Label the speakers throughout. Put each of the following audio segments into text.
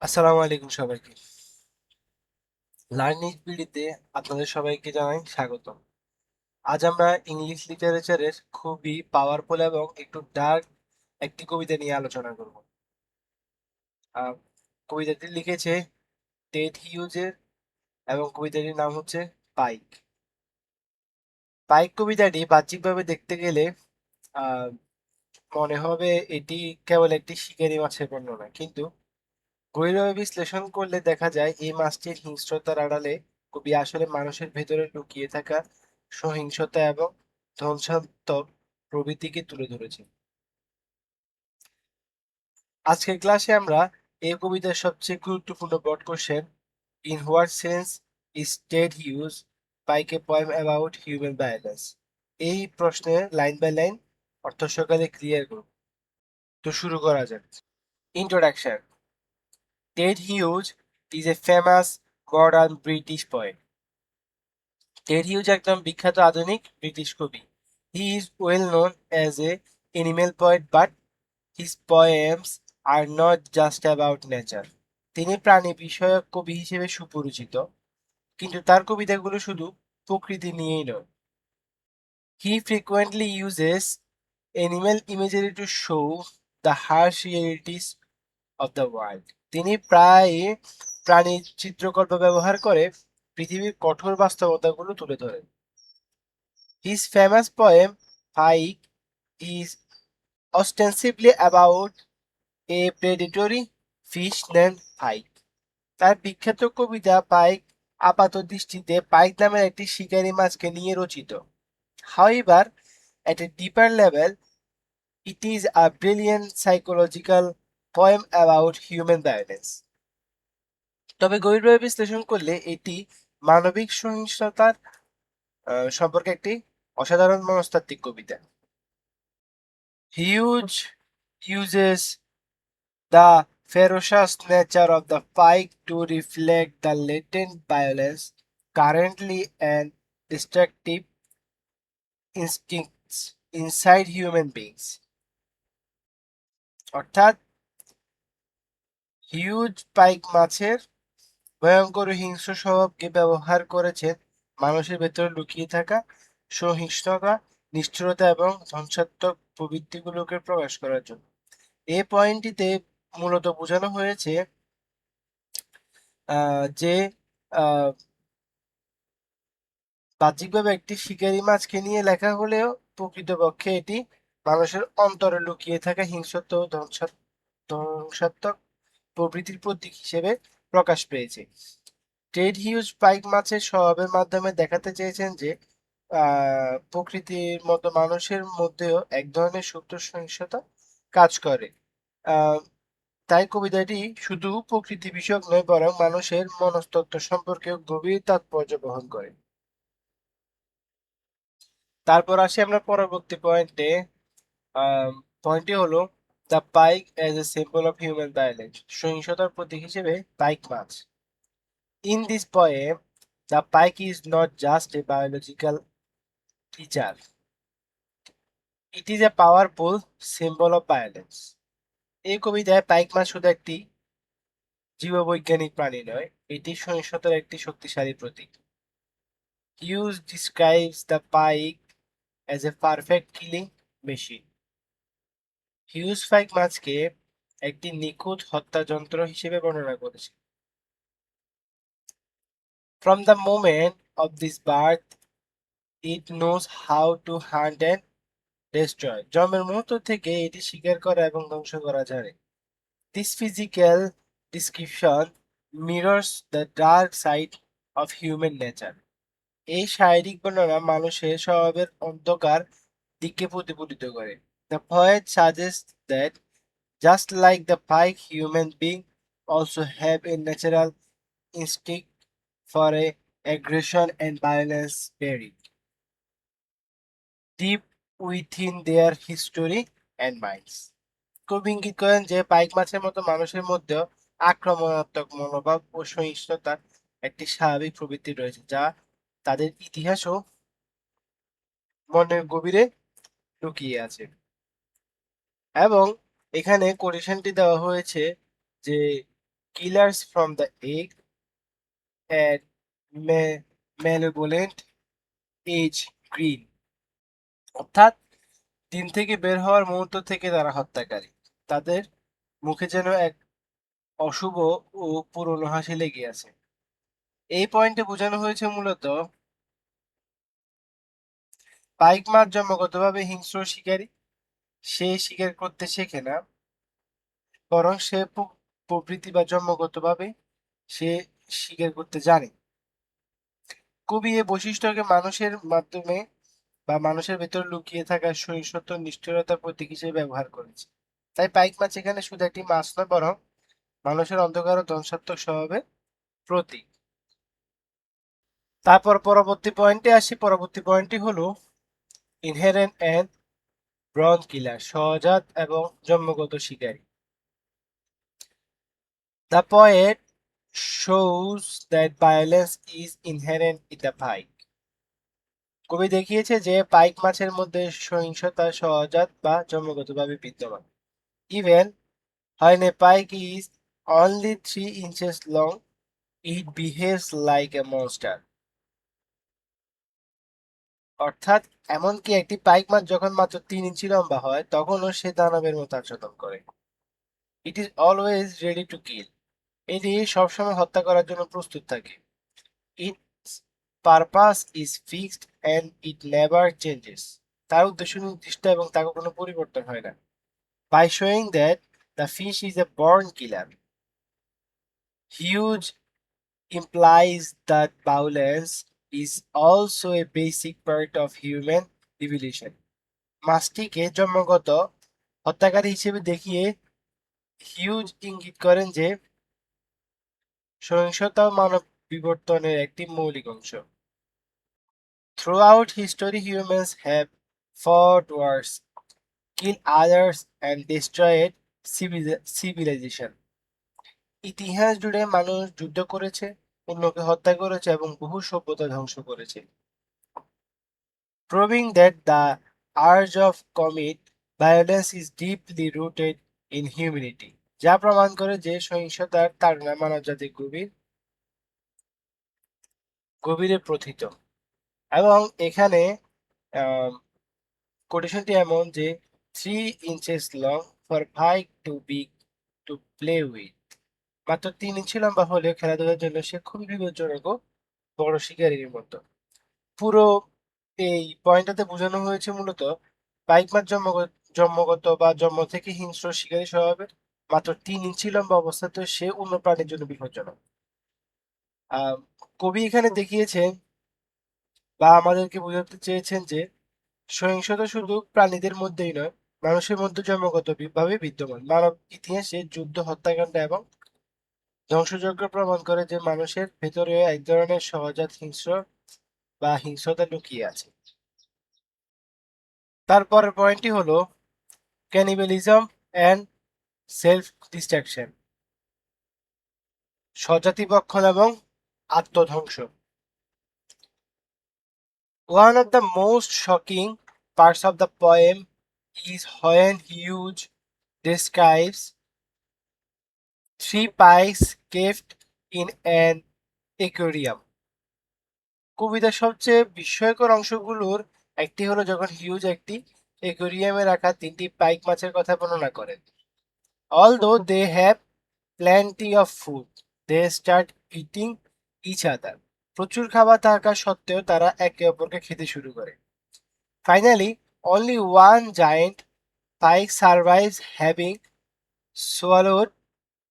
Speaker 1: আসসালামু আলাইকুম সবাইকে। লার্নিং বিডিতে আপনাদের সবাইকে জানাই স্বাগত। আজ আমরা ইংলিশ লিটারেচারের খুবই পাওয়ারফুল এবং একটু ডার্ক একটি কবিতা নিয়ে আলোচনা করব। আহ, কবিতাটি লিখেছে টেড হিউজের এবং কবিতাটির নাম হচ্ছে পাইক। পাইক কবিতাটি বাহ্যিকভাবে দেখতে গেলে আহ মনে হবে এটি কেবল একটি শিকারী মাছের বর্ণনা, কিন্তু গভীরভাবে বিশ্লেষণ করলে দেখা যায় এই মাছটির হিংস্রতার আড়ালে কবি আসলে মানুষের ভেতরে লুকিয়ে থাকা সহিংসতা এবং ধ্বংসাত্মক প্রবৃত্তিকে তুলে ধরেছেন। আজকের ক্লাসে আমরা এই কবিতার সবচেয়ে গুরুত্বপূর্ণ broad question, in what sense is Ted Hughes pike a poem about human violence, এই প্রশ্নের লাইন বাই লাইন অর্থ সহকারে ক্লিয়ার করব। তো শুরু করা যাক। Introduction. Ted huge is a famous modern British poet. Ted huge একজন বিখ্যাত আধুনিক ব্রিটিশ কবি। He is well known as a animal poet, but his poems are not just about nature. তিনি প্রাণী বিষয়ক কবি হিসেবে সুপরিচিত, কিন্তু তার কবিতাগুলো শুধু প্রকৃতি নিয়েই নয়। He frequently uses animal imagery to show the harsh realities of the world. তিনি প্রায় প্রাণীর চিত্রকল্প ব্যবহার করে পৃথিবীর কঠোর বাস্তবতাগুলো তুলে ধরেন। His famous poem "Pike" is ostensibly about a predatory fish named Pike. তার বিখ্যাত কবিতা পাইক আপাতদৃষ্টিতে পাইক নামের একটি শিকারী মাছকে নিয়ে রচিত। However, at a deeper level, it is a brilliant psychological poem about human violence. তবে গভীরভাবে বিশ্লেষণ করলে এটি মানবিক সহিংসতার সম্পর্কে একটি অসাধারণ মনস্তাত্ত্বিক কবিতা। Hughes uses the ferocious nature of the pike to reflect the latent violence, currently and destructive instincts inside human beings. অর্থাৎ হিউজ পাইক মাছের ভয়ঙ্কর ও হিংস্র স্বভাবকে ব্যবহার করেছেন মানুষের ভেতরে লুকিয়ে থাকা সহিষ্ণুতা, নিষ্ঠুরতা এবং ধ্বংসাত্মক প্রবৃত্তিগুলোকে প্রকাশ করার জন্য। এই পয়েন্টটিতে মূলত বোঝানো হয়েছে যে আহ, বাহ্যিকভাবে একটি শিকারী মাছকে নিয়ে লেখা হলেও প্রকৃতপক্ষে এটি মানুষের অন্তরে লুকিয়ে থাকা হিংস্রতা ও ধ্বংসাত্মক প্রবৃত্তির প্রতীক হিসেবে প্রকাশ পেয়েছে। টেড হিউজ পাইক মাছের স্বভাবের মাধ্যমে দেখাতে চেয়েছেন যে প্রকৃতির মতো মানুষের মধ্যেও এক ধরনের সুপ্ত সহিংসতা কাজ করে। আহ, তাই কবিতাটি শুধু প্রকৃতি বিষয়ক নয়, বরং মানুষের মনস্তত্ত্ব সম্পর্কেও গভীর তাৎপর্য বহন করে। তারপর আসি আমরা পরবর্তী পয়েন্টে। পয়েন্টটি হলো the pike as a symbol of human violence, সহিংসতার প্রতীক হিসেবে পাইক মাছ। In this poem the pike is not just a biological creature, it is a powerful symbol of violence. এই কবিতায় পাইক মাছ শুধু একটি জীববৈজ্ঞানিক প্রাণী নয়, এটি সহিংসতার একটি শক্তিশালী প্রতীক। Hughes describes the pike as a perfect killing machine. Hughes pike মাছকে একটি নিখুঁত হত্যাযন্ত্র হিসেবে বর্ণনা করেছে। From the moment of this birth, it knows how to hunt and destroy. জন্মের মুহূর্ত থেকে এটি শিকার করা এবং ধ্বংস করা জানে। This physical description mirrors the dark side of human nature. এই শারীরিক বর্ণনা মানুষের স্বভাবের অন্ধকার দিককে প্রতিফলিত করে। The poet suggests that just like the pike, human beings also have a natural instinct for aggression and violence buried deep within their history and minds. কবি ইঙ্গিত করেন যে পাইক মাছের মতো মানুষের মধ্যেও আক্রমণাত্মক মনোভাব ও সহিংসতার একটি স্বাভাবিক প্রবৃত্তি রয়েছে, যা তাদের ইতিহাস ও মনের গভীরে লুকিয়ে আছে। এবং এখানে কোটেশনটি দেওয়া হয়েছে যে killers from the egg and malevolent age green, অর্থাৎ ডিম থেকে বের হওয়ার মুহূর্ত থেকে তারা হত্যাকারী। তাদের মুখে যেন এক অশুভ ও পুরনো হাসি লেগে আছে। এই পয়েন্টে বোঝানো হয়েছে মূলত পাইক মাছ জন্মগতভাবে হিংস্র শিকারী। সে শিকার করতে শেখে না, বরং সে প্রবৃত্তি বা জন্মগতভাবে সে শিকার করতে জানে। কবি এই বৈশিষ্ট্যকে মানুষের মাধ্যমে বা মানুষের ভেতর লুকিয়ে থাকা সহিংসত নিষ্ঠুরতার প্রতীক হিসেবে ব্যবহার করেছে। তাই পাইক মাছ এখানে শুধু একটি মাছ নয়, বরং মানুষের অন্ধকার ও ধ্বংসাত্মক স্বভাবের প্রতীক। তারপর পরবর্তী পয়েন্টে আসি। পরবর্তী পয়েন্টটি হলো ইনহেরেন্ট এন্ড ব্রন কিলার, সহজাত এবং জন্মগত শিকারী। The poet shows that violence is inherent in the pike. কবি দেখিয়েছে যে পাইক মাছের মধ্যে সহিংসতা সহজাত বা জন্মগতভাবে বিদ্যমান। Even when a pike is only 3 inches long, it behaves like a monster. অর্থাৎ এমনকি একটি পাইক মাছ যখন মাত্র 3 ইঞ্চি লম্বা হয় তখনও সে দানবের মতো আচরণ করে। It is always ready to kill. এটি সবসময় হত্যা করার জন্য প্রস্তুত থাকে। Its purpose is fixed and it never changes. তার উদ্দেশ্য নির্দিষ্ট এবং তাকে কোনো পরিবর্তন হয় না। By showing that the fish is a born killer, Hughes implies that violence is also a basic part of human evolution. মাছটিকে জন্মগত হত্যাকারী হিসেবে দেখিয়ে হিউজ ইঙ্গিত করেন যে সহিংসতা মানব বিবর্তনের একটি মৌলিক অংশ। Throughout history, humans have fought wars, killed others, and destroyed civilization. ইতিহাস জুড়ে মানুষ যুদ্ধ করেছে, অন্যকে হত্যা করেছে এবং বহু সভ্যতা ধ্বংস করেছে। Proving that the urge of commit violence is deeply rooted in humanity, যা প্রমাণ করে যে সহিংসতার তাড়না মানবজাতির গভীরে প্রথিত। এবং এখানে কোটেশনটি এমন যে 3 inches long for pike too big to play with, মাত্র 3 ইঞ্চি লম্বা হলেও খেলাধুলার জন্য সে খুবই বিপজ্জনক ও বড় শিকারীর মতো। পুরো এই পয়েন্টটাতে বোঝানো হয়েছে মূলত পাইক মাছ জন্মগত বা জন্ম থেকে হিংস্র শিকারী স্বভাবের, মাত্র 3 ইঞ্চি লম্বা অবস্থাতে সে অন্য প্রাণীর জন্য বিপজ্জনক। কবি এখানে দেখিয়েছেন বা আমাদেরকে বোঝাতে চেয়েছেন যে সহিংসতা শুধু প্রাণীদের মধ্যেই নয়, মানুষের মধ্যে জন্মগত ভাবে বিদ্যমান। মানব ইতিহাসে যুদ্ধ, হত্যাকাণ্ড এবং ধ্বংসযজ্ঞ প্রমাণ করে যে মানুষের ভেতরে এক ধরনের সহজাত হিংস্র বা হিংস্রতা লুকিয়ে আছে। তারপরের পয়েন্টটি হলো ক্যানিবালিজম অ্যান্ড সেলফ ডিস্ট্রাকশন, স্বজাতি ভক্ষণ এবং আত্মধ্বংস। One of the most shocking parts of the poem is when Hughes describes 3 pikes kept in an aquarium. কবিতার সবচেয়ে বিস্ময়কর অংশগুলোর একটি হলো যখন হিউজ একটি অ্যাকোয়ারিয়ামে রাখা 3টি পাইক মাছের কথা বর্ণনা করেন। Although they have plenty of food, they start eating each other. প্রচুর খাবার থাকা সত্ত্বেও তারা একে অপরকে খেতে শুরু করে। Finally, only one giant pike survives, having swallowed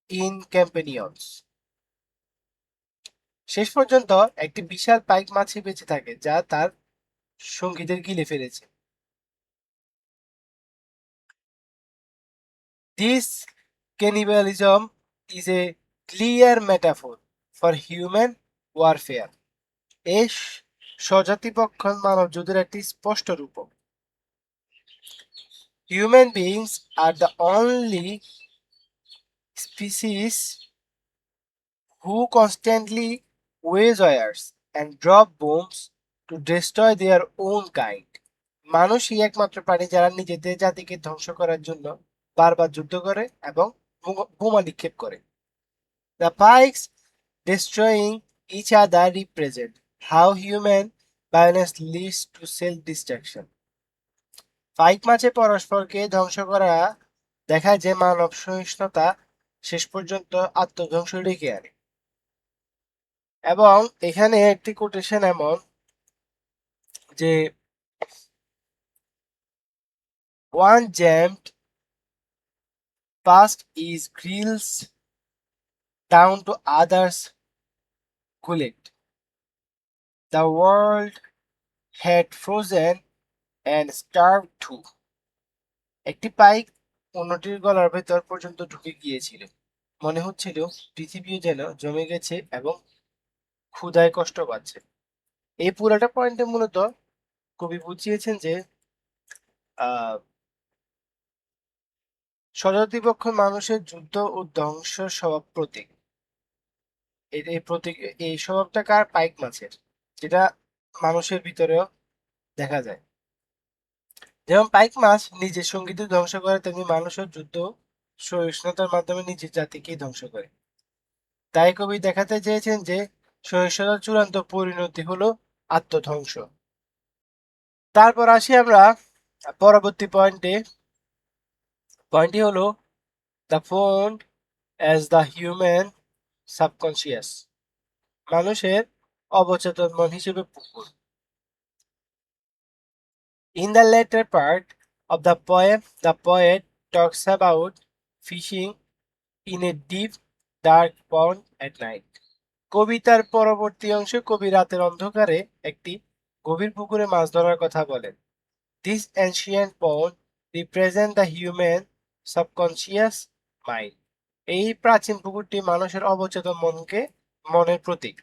Speaker 1: in companions. শেষ পর্যন্ত একটি বিশাল পাইক মাছই বেঁচে থাকে যা তার সঙ্গীদের গিলে ফেলেছে। This cannibalism is a clear metaphor for human warfare. এই স্বজাতিভক্ষণ মানব যুদ্ধের একটি স্পষ্ট রূপক। Human beings are the only species who constantly wage wars and drop bombs to destroy their own kind. মানুষই একমাত্র প্রাণী যারা নিজেদের জাতিকে ধ্বংস করার জন্য বারবার যুদ্ধ করে এবং বোমা নিক্ষেপ করে। The pikes destroying each other represent how human violence leads to self-destruction. পাইক মাছে পরস্পরকে ধ্বংস করা দেখায় যে মানব সহিষ্ণুতা শেষ পর্যন্ত আত্মধ্বংস ডেকে আনে। এবং এখানে একটি কোটেশন এমন যে one jammed past is grills down to others gullet. The world had frozen and starved too. একটি পাইক অন্যটির গলার ভেতর পর্যন্ত ঢুকে গিয়েছিল। মনে হচ্ছিল পৃথিবীও যেন জমে গেছে এবং ক্ষুধায় কষ্ট পাচ্ছে। এই পুরাটা পয়েন্টে মূলত কবি বুঝিয়েছেন যে আহ স্বজাতিপক্ষ মানুষের যুদ্ধ ও ধ্বংসের স্বভাব প্রতীক। এই প্রতীক, এই স্বভাবটা কার? পাইক মাছের, যেটা মানুষের ভিতরেও দেখা যায়। যেমন পাইক মাছ নিজের সঙ্গীদের ধ্বংস করে, তেমনি মানুষের যুদ্ধ সহিষ্ণুতার মাধ্যমে নিজের জাতিকেই ধ্বংস করে। তাই কবি দেখাতে চেয়েছেন যে সহিষ্ণুতার চূড়ান্ত পরিণতি হলো আত্মধ্বংস। তারপর আসি আমরা পরবর্তী পয়েন্টে। পয়েন্টটি হলো the fond as the human subconscious, মানুষের অবচেতন মন হিসেবে পুকুর। In the latter part of the poem, the poet talks about fishing in a deep, dark pond at night. কবিতার পরবর্তী অংশে কবি রাতের অন্ধকারে একটি গভীর পুকুরে মাছ ধরার কথা বলেন। This ancient pond represent the human subconscious mind. এই প্রাচীন পুকুরটি মানুষের অবচেতন মনের প্রতীক।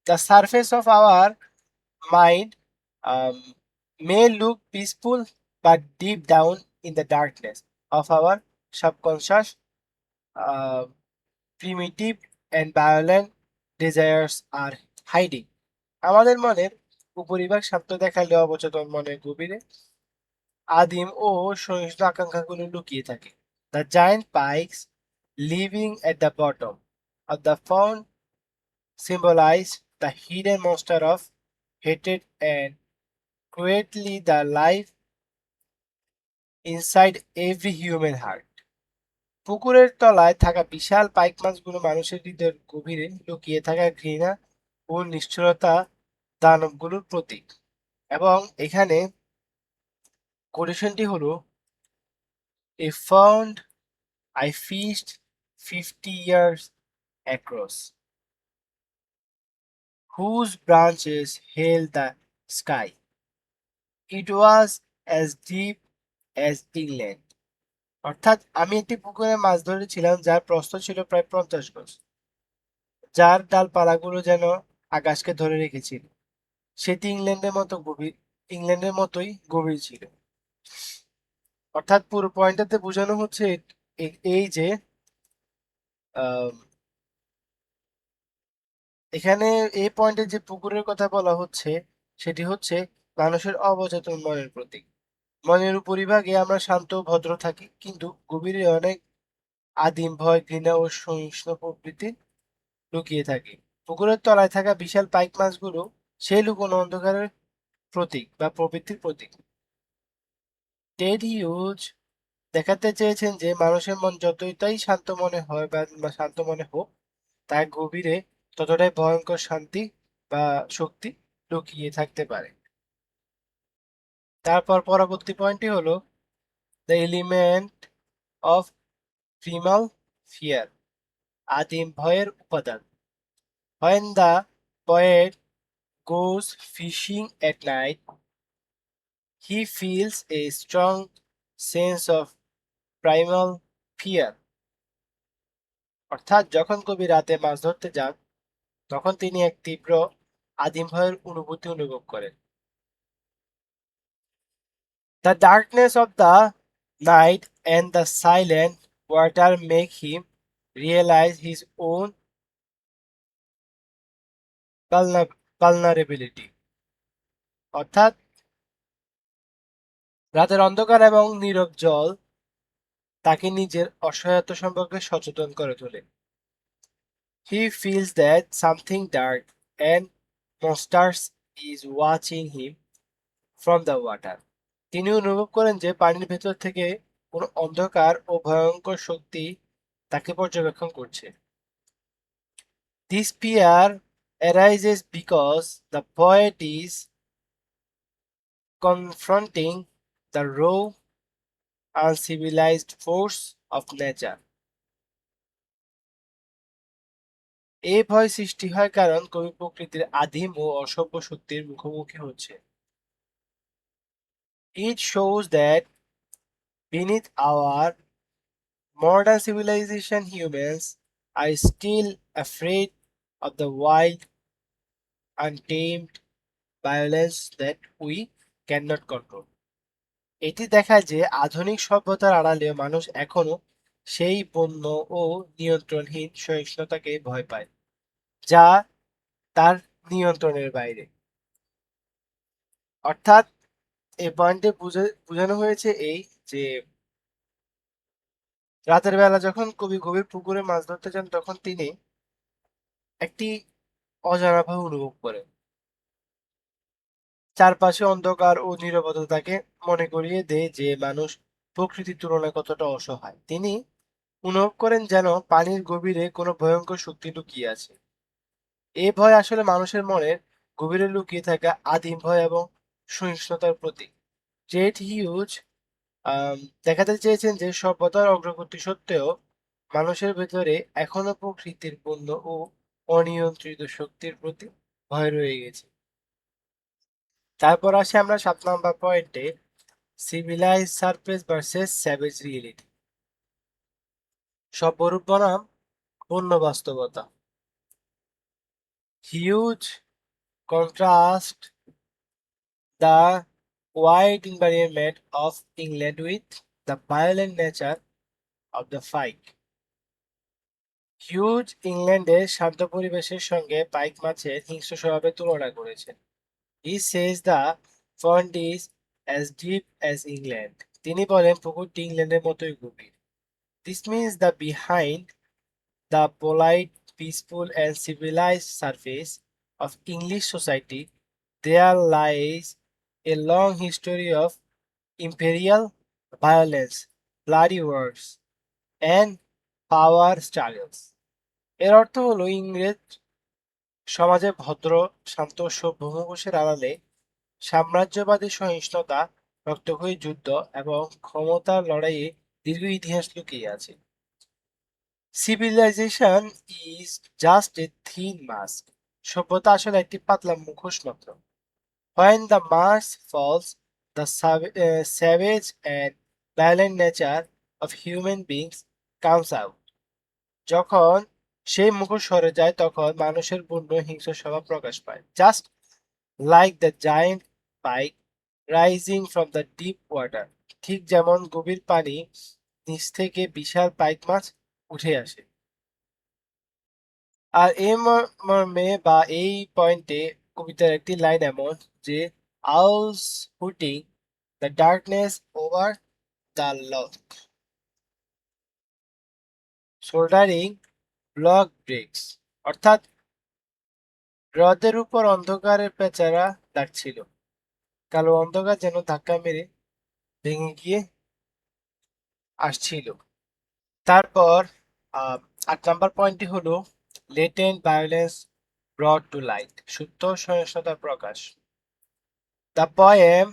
Speaker 1: The surface of our mind may look peaceful, but deep down in the darkness of our subconscious, uh, primitive and violent desires are hiding. আমাদের মনের উপরিভাগ শান্ত দেখালে অবচেতন মনের গভীরে আদিম ও সহিষ্ণু আকাঙ্ক্ষাগুলো লুকিয়ে থাকে। The giant pikes living at the bottom of the pond symbolize the hidden monster of hatred and cruelty that life inside every human heart. পুকুরের তলায় থাকা বিশাল পাইক মাছগুলো মানুষের হৃদয়ের গভীরে লুকিয়ে থাকা ঘৃণা ও নিষ্ঠুরতা দানবগুলোর প্রতীক। এবং এখানে কোটেশনটি হলো এ found I fished 50 years across, whose branches held the sky. It was as deep as England. অর্থাৎ আমি একটি পুকুরে মাছ ধরেছিলাম যার প্রস্থ ছিল প্রায় 50 গজ, যার ডালপালাগুলো যেন আকাশকে ধরে রেখেছিল। সেটি ইংল্যান্ডের মতোই গভীর ছিল। অর্থাৎ পুরো পয়েন্টটাতে বোঝানো হচ্ছে এই যে এখানে এই পয়েন্টে যে পুকুরের কথা বলা হচ্ছে সেটি হচ্ছে মানুষের অবচেতন মনের প্রতীক। মনের উপরিভাগে আমরা শান্ত ভদ্র থাকি, কিন্তু গভীরে অনেক আদিম ভয়, ঘৃণা ও সহিষ্ণু প্রবৃত্তি লুকিয়ে থাকে। পুকুরের তলায় থাকা বিশাল পাইক মাছগুলো সেই লুকোনো অন্ধকারের প্রতীক বা প্রবৃত্তির প্রতীক। টেড হিউজ দেখাতে চেয়েছেন যে মানুষের মন যতটাই শান্ত মনে হয় বা শান্ত মনে হোক, তার গভীরে ততটাই ভয়ঙ্কর শান্তি বা শক্তি লুকিয়ে থাকতে পারে। তারপর পরবর্তী পয়েন্টটি হলো দ্য এলিমেন্ট অফ প্রিমাল ফিয়ার, আদিম ভয়ের উপাদান। When the poet goes fishing at night, he feels a strong sense of primal fear. অর্থাৎ যখন কবি রাতে মাছ ধরতে যান, তখন তিনি এক তীব্র আদিম ভয়ের অনুভূতি অনুভব করেন। The darkness of the night and the silent water make him realize his own vulnerability. অর্থাৎ রাতের অন্ধকার এবং নীরব জল তাকে নিজের অসহায়তা সম্পর্কে সচেতন করে তোলে। He feels that something dark and monstrous is watching him from the water. তিনি অনুভব করেন যে পানির ভেতর থেকে কোনো অন্ধকার ও ভয়ঙ্কর শক্তি তাকে পর্যবেক্ষণ করছে। This fear arises because the poet is confronting the raw, uncivilized force of nature. এই ভয় সৃষ্টি হয় কারণ কবি প্রকৃতির আদিম ও অসভ্য শক্তির মুখোমুখি হচ্ছে। It shows that beneath our modern civilization, humans are still afraid of the wild, untamed violence that we cannot control. এটি দেখায় যে আধুনিক সভ্যতার আড়ালেও মানুষ এখনো সেই বন্য ও নিয়ন্ত্রণহীন সহিষ্ণুতাকে ভয় পায়, যা তার নিয়ন্ত্রণের বাইরে। অর্থাৎ এই পয়েন্টে বোঝানো হয়েছে এই যে রাতের বেলা যখন কবি গভীর পুকুরে মাছ ধরতে যান তখন তিনি একটি অজানা ভয় অনুভব করেন। চারপাশে অন্ধকার ও নীরবতা তাকে মনে করিয়ে দেয় যে মানুষ প্রকৃতির তুলনায় কতটা অসহায়। তিনি অনুভব করেন যেন পানির গভীরে কোনো ভয়ঙ্কর শক্তি লুকিয়ে আছে। এই ভয় আসলে মানুষের মনের গভীরে লুকিয়ে থাকা আদিম ভয় এবং সহিষ্ণুতার প্রতীক। জেড হিউজ দেখাতে চেয়েছেন যে সভ্যতার অগ্রগতি সত্ত্বেও মানুষের ভেতরে এখনো প্রকৃতির পূর্ণ ও অনিয়ন্ত্রিত শক্তির প্রতি ভয় রয়ে গেছে। তারপর আসি আমরা 7 নম্বর পয়েন্টে, civilize surface versus savage reality. সভ্যরূপ বনাম পূর্ণ বাস্তবতা। Hughes contrast the wide environment of England with the violent nature of the fight. Huge ইংল্যান্ডের শান্ত পরিবেশের সঙ্গে পাইক মাছের হিংস্র স্বভাবের তুলনা করেছেন। He says the pond is as deep as England. তিনি বলেন পুকুরটি ইংল্যান্ডের মতোই গভীর। This means that behind the polite, peaceful and civilized surface of English society there lies a long history of imperial violence, bloody wars and power struggles. এর অর্থ হলো ইংরেজ সমাজে ভদ্র, শান্ত ও সভ্য মুখোশের আড়ালে সাম্রাজ্যবাদী সহিষ্ণুতা, রক্তক্ষয়ী যুদ্ধ এবং ক্ষমতার লড়াইয়ে দীর্ঘ ইতিহাস লুকিয়ে আছে। Civilisation is just a thin mask. সভ্যতা আসলে একটি পাতলা মুখোশ মাত্র। When the mask falls, the savage and violent nature of human beings comes out. যখন সেই মুখোশ সরে যায় তখন মানুষের পূর্ণ হিংস্র স্বভাব প্রকাশ পায়। Just like the giant pike rising from the deep water. ঠিক যেমন গভীর পানি নিচ থেকে বিশাল পাইক মাছ উঠে আসে। আর এই মর্মে বা এই পয়েন্টে কবিতার একটি লাইন এমন যে owls hooting the darkness over the lock soldering block breaks. অর্থাৎ হ্রদের উপর অন্ধকারের পেঁচারা ডাকছিল, কালো অন্ধকার যেন ধাক্কা মেরে ভেঙে গিয়ে আসছিল। তারপর 8 নাম্বার পয়েন্টটি হলো লেটেন্ট ভায়োলেন্স ব্রট টু লাইট, সুপ্ত সহিংসতার প্রকাশ। The poem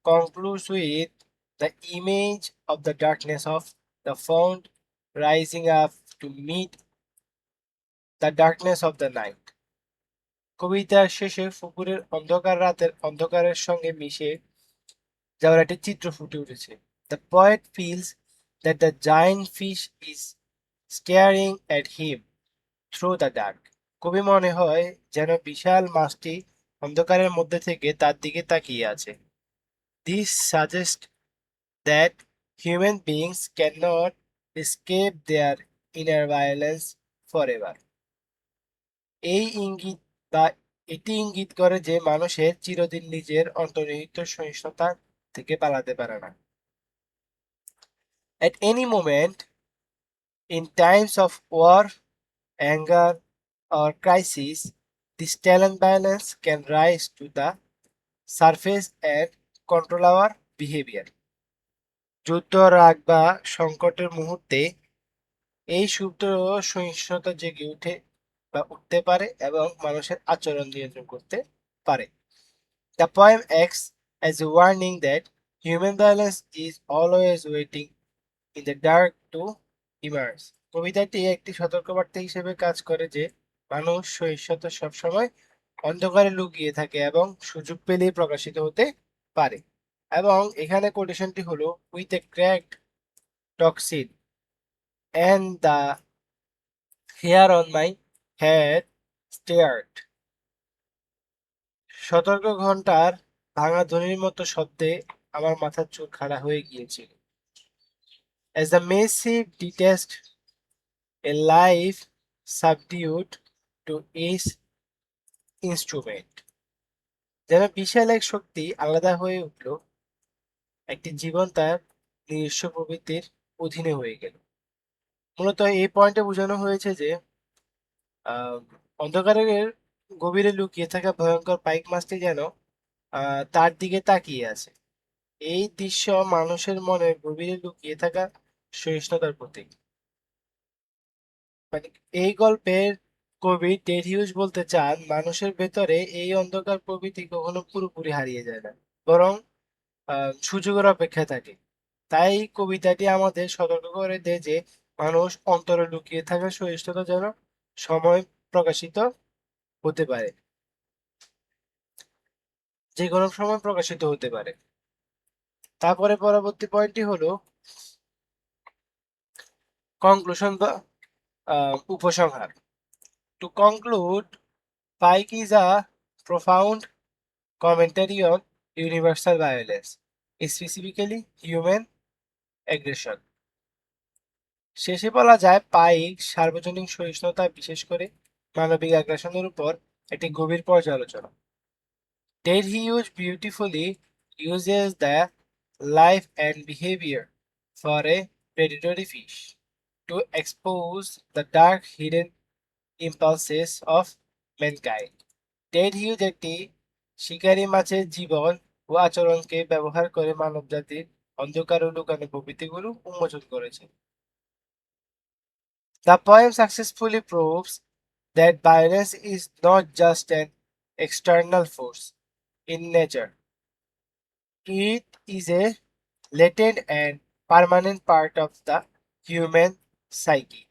Speaker 1: concludes with the image of the darkness of the fount rising up to meet the darkness of the night. কবিতার শেষে পুকুরের অন্ধকার রাতের অন্ধকারের সঙ্গে মিশে যাওয়ার একটি চিত্র ফুটে উঠেছে। The poet feels that the giant fish is staring at him through the dark. কবি মনে হয় যেন বিশাল মাছটি অন্ধকারের মধ্যে থেকে তার দিকে তাকিয়ে আছে। This suggests that human beings cannot escape their inner violence forever. এই ইঙ্গিত বা এটি ইঙ্গিত করে যে মানুষের চিরদিন নিজের অন্তর্নিহিত সহিষ্ণুতা থেকে পালাতে পারে না। At any moment, in times of war, anger, or crisis, this talent balance can rise to the surface and control our behavior. যুদ্ধ, রাগ বা সংকটের মুহূর্তে এই সুপ্ত সহিষ্ণুতা জেগে উঠে বা উঠতে পারে এবং মানুষের আচরণ নিয়ন্ত্রণ করতে পারে। The poem acts as a warning that human balance is always waiting in the dark to emerge. কবিতাটি একটি সতর্কবার্তা হিসেবে কাজ করে যে মানুষ সহিষ্ণুতা সবসময় অন্ধকারে লুকিয়ে থাকে এবং সুযোগ পেলেই প্রকাশিত হতে পারে। এবং এখানে কোটেশনটি হলো with a cracked toxin and the hair on my head stirred. সতর্ক ঘন্টার ভাঙা ধ্বনির মতো শব্দে আমার মাথার চুল খাড়া হয়ে গিয়েছিল। As the massive detached a life subdued to its instrument. যেন বিশাল এক শক্তি আলাদা হয়ে উঠল, একটি জীবন তার নিজস্ব প্রবৃত্তির অধীনে হয়ে গেল। মূলত এই পয়েন্টে বোঝানো হয়েছে যে আহ, অন্ধকারের গভীরে লুকিয়ে থাকা ভয়ঙ্কর পাইক মাছটি যেন তার দিকে তাকিয়ে আছে। এই দৃশ্য মানুষের মনের গভীরে লুকিয়ে থাকা সহিষ্ণুতার প্রতীক। মানে এই গল্পের কবি টেড হিউজ বলতে চান, মানুষের ভেতরে এই অন্ধকার প্রবৃত্তি কখনো পুরোপুরি হারিয়ে যায় না, বরং সুযোগের অপেক্ষায় থাকে। তাই কবিতাটি আমাদের সতর্ক করে দেয় যে মানুষ অন্তরে লুকিয়ে থাকা সহিষ্ণুতা যেন সময় প্রকাশিত হতে পারে, যে কোনো সময় প্রকাশিত হতে পারে। তারপরে পরবর্তী পয়েন্টটি হলো কনক্লুশন বা উপসংহার। To conclude, Pike is a profound commentary on universal violence, specifically human aggression. শেষে বলা যায়, পাইক সার্বজনীন সহিষ্ণুতা, বিশেষ করে মানবিক আগ্রাসনের উপর একটি গভীর পর্যালোচনা। There he used beautifully uses the life and behavior for a predatory fish to expose the dark hidden impulses of mankind. Ted huge একটি শিকারী মাছের জীবন ও আচরণকে ব্যবহার করে মানবজাতির অন্ধকার ও লুকানো প্রবৃত্তিগুলো উন্মোচন করেছেন। The poem successfully proves that violence is not just an external force in nature. It is a latent and permanent part of the human psyche.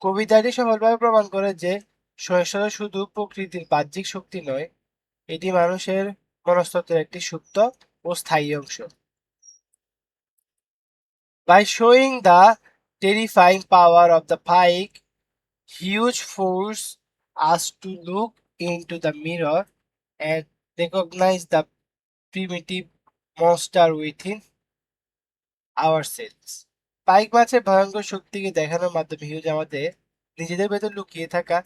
Speaker 1: কবিতাটি সফলভাবে প্রমাণ করে যে সহিষ্ণুতা শুধু প্রকৃতির বাহ্যিক শক্তি নয়, এটি মানুষের মনস্তত্ত্বের একটি সুপ্ত ও স্থায়ী অংশ। By showing the terrifying power of the pike, Hughes forces us to look into the mirror and recognize the primitive monster within ourselves. পাইক মাছের ভয়ঙ্কর শক্তিকে দেখানোর মাধ্যমে হিউজ আমাদের নিজেদের ভেতর লুকিয়ে থাকা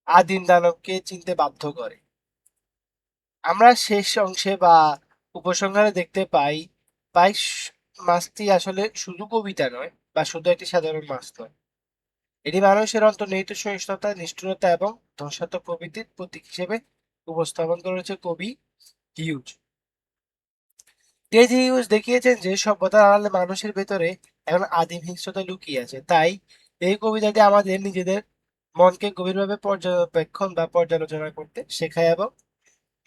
Speaker 1: আদিম দানবকে চিনতে বাধ্য করে। আমরা শেষ অংশে বা উপসংহারে দেখতে পাই, পাইক মাছটি আসলে শুধু কবিতা নয় বা শুধু একটি সাধারণ মাছ নয়, এটি মানুষের অন্তর্নিহিত সহিষ্ণুতা, নিষ্ঠুরতা এবং ধ্বংসাত্মক প্রবৃত্তির প্রতীক হিসেবে উপস্থাপন করেছে কবি হিউজ। টেড হিউজ দেখিয়েছেন যে সভ্যতার আড়ালে মানুষের ভেতরে এখন আদিম হিংস্রতা লুকিয়ে আছে। তাই এই কবিতাটি আমাদের নিজেদের মনকে গভীরভাবে পর্যবেক্ষণ বা পর্যালোচনা করতে শেখায় এবং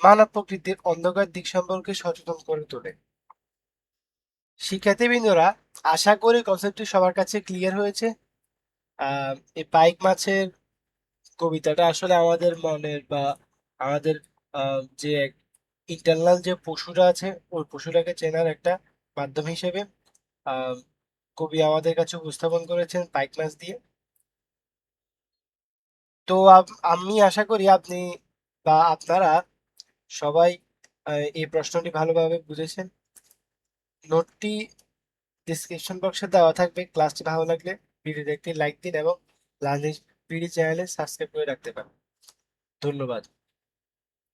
Speaker 1: মানব প্রকৃতির অন্ধকার দিক সম্পর্কে সচেতন করে তোলে। শিক্ষার্থীবৃন্দরা, আশা করি কনসেপ্টটি সবার কাছে ক্লিয়ার হয়েছে। এই পাইক মাছের কবিতাটা আসলে আমাদের মনের বা আমাদের যে ইন্টারনাল যে পশুরা আছে ওই পশুটাকে চেনার একটা মাধ্যম হিসেবে আহ, কবি আমাদের কাছে উপস্থাপন করেছেন পাইক মাছ দিয়ে। তো আমি আশা করি আপনি বা আপনারা সবাই এই প্রশ্নটি ভালোভাবে বুঝেছেন। নোটটি ডিসক্রিপশন বক্সে দেওয়া থাকবে। ক্লাসটি ভালো লাগলে ভিডিওতে একটি লাইক দিন এবং লার্নিং পিডি চ্যানেলে সাবস্ক্রাইব করে রাখতে পারেন। ধন্যবাদ।